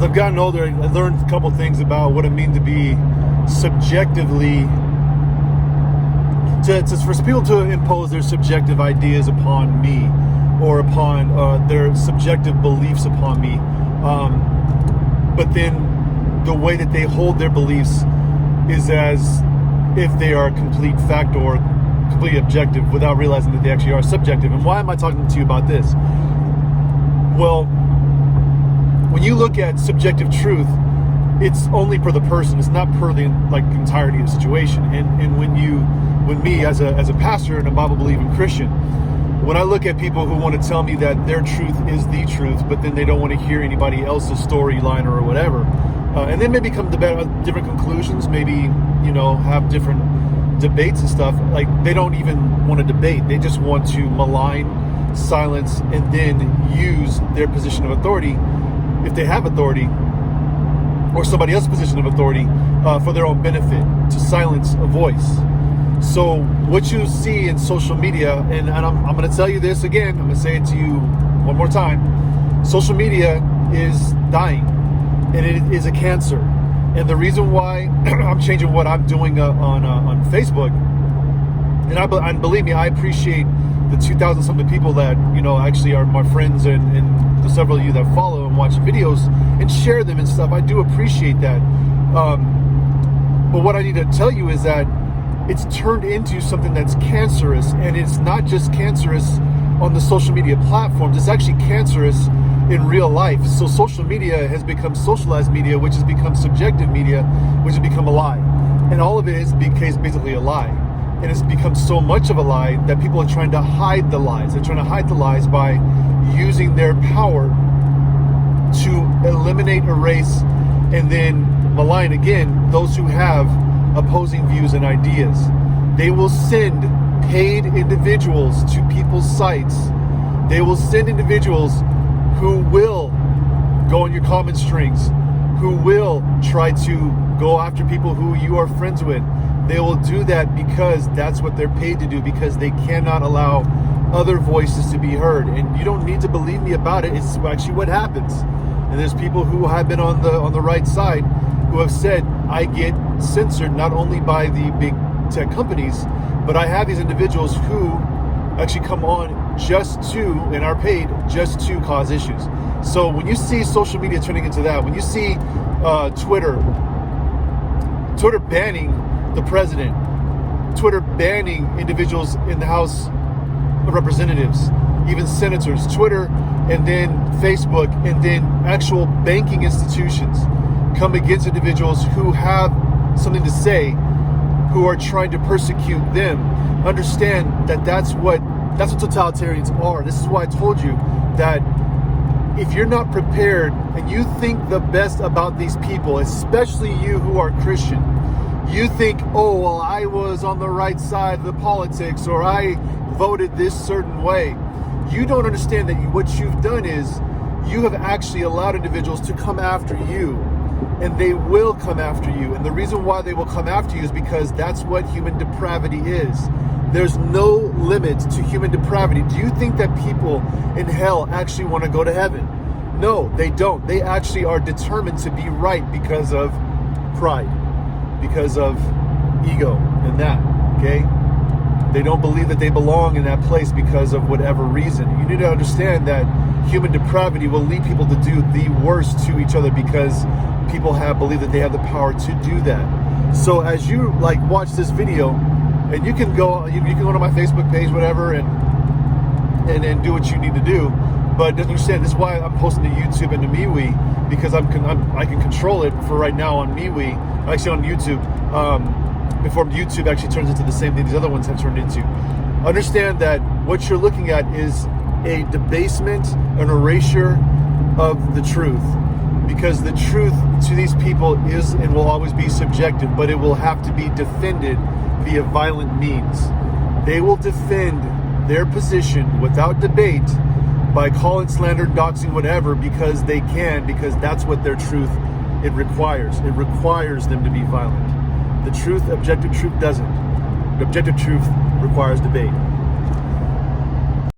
as I've gotten older, I learned a couple things about what it means to be subjectively, for people to impose their subjective ideas upon me, or upon their subjective beliefs upon me. But then the way that they hold their beliefs is as if they are complete fact or completely objective, without realizing that they actually are subjective. And why am I talking to you about this? Well, when you look at subjective truth, it's only per the person. It's not per the entirety of the situation. And when me as a pastor and a Bible-believing Christian, when I look at people who want to tell me that their truth is the truth, but then they don't want to hear anybody else's storyline or whatever, and then maybe come to different conclusions, maybe, have different debates and stuff, like they don't even want to debate. They just want to malign, silence, and then use their position of authority, if they have authority, or somebody else's position of authority, for their own benefit, to silence a voice. So what you see in social media, and I'm going to tell you this again, I'm going to say it to you one more time. Social media is dying, and it is a cancer. And the reason why I'm changing what I'm doing on Facebook, and believe me, I appreciate the 2,000 something people that actually are my friends, and the several of you that follow and watch videos and share them and stuff. I do appreciate that. But what I need to tell you is that it's turned into something that's cancerous, and it's not just cancerous on the social media platforms. It's actually cancerous in real life. So social media has become socialized media, which has become subjective media, which has become a lie. And all of it is basically a lie. And it's become so much of a lie that people are trying to hide the lies. They're trying to hide the lies by using their power to eliminate, erase, and then malign again those who have opposing views and ideas. They will send paid individuals to people's sites. They will send individuals who will go on your comment strings, who will try to go after people who you are friends with. They will do that because that's what they're paid to do, because they cannot allow other voices to be heard. And you don't need to believe me about it. It's actually what happens. And there's people who have been on the right side who have said, I get censored not only by the big tech companies, but I have these individuals who actually come on just to, and are paid just to cause issues. So when you see social media turning into that, when you see Twitter banning the president, Twitter banning individuals in the House of Representatives, even senators, Twitter, and then Facebook, and then actual banking institutions come against individuals who have something to say, who are trying to persecute them. Understand that that's what totalitarians are. This is why I told you that if you're not prepared and you think the best about these people, especially you who are Christian, you think, oh, well, I was on the right side of the politics, or I voted this certain way. You don't understand that what you've done is you have actually allowed individuals to come after you, and they will come after you. And the reason why they will come after you is because that's what human depravity is. There's no limit to human depravity. Do you think that people in hell actually want to go to heaven? No, they don't. They actually are determined to be right because of pride, because of ego and that, okay? They don't believe that they belong in that place because of whatever reason. You need to understand that human depravity will lead people to do the worst to each other because people believe that they have the power to do that. So as you watch this video, and you can go to my Facebook page, whatever, and do what you need to do. But understand, this is why I'm posting to YouTube and to MeWe, because I can control it for right now on MeWe, actually on YouTube, before YouTube actually turns into the same thing these other ones have turned into. Understand that what you're looking at is a debasement, an erasure of the truth. Because the truth to these people is and will always be subjective, but it will have to be defended via violent means. They will defend their position without debate by calling, slander, doxing, whatever, because they can, because that's what their truth it requires. It requires them to be violent. The truth, objective truth, doesn't. The objective truth requires debate.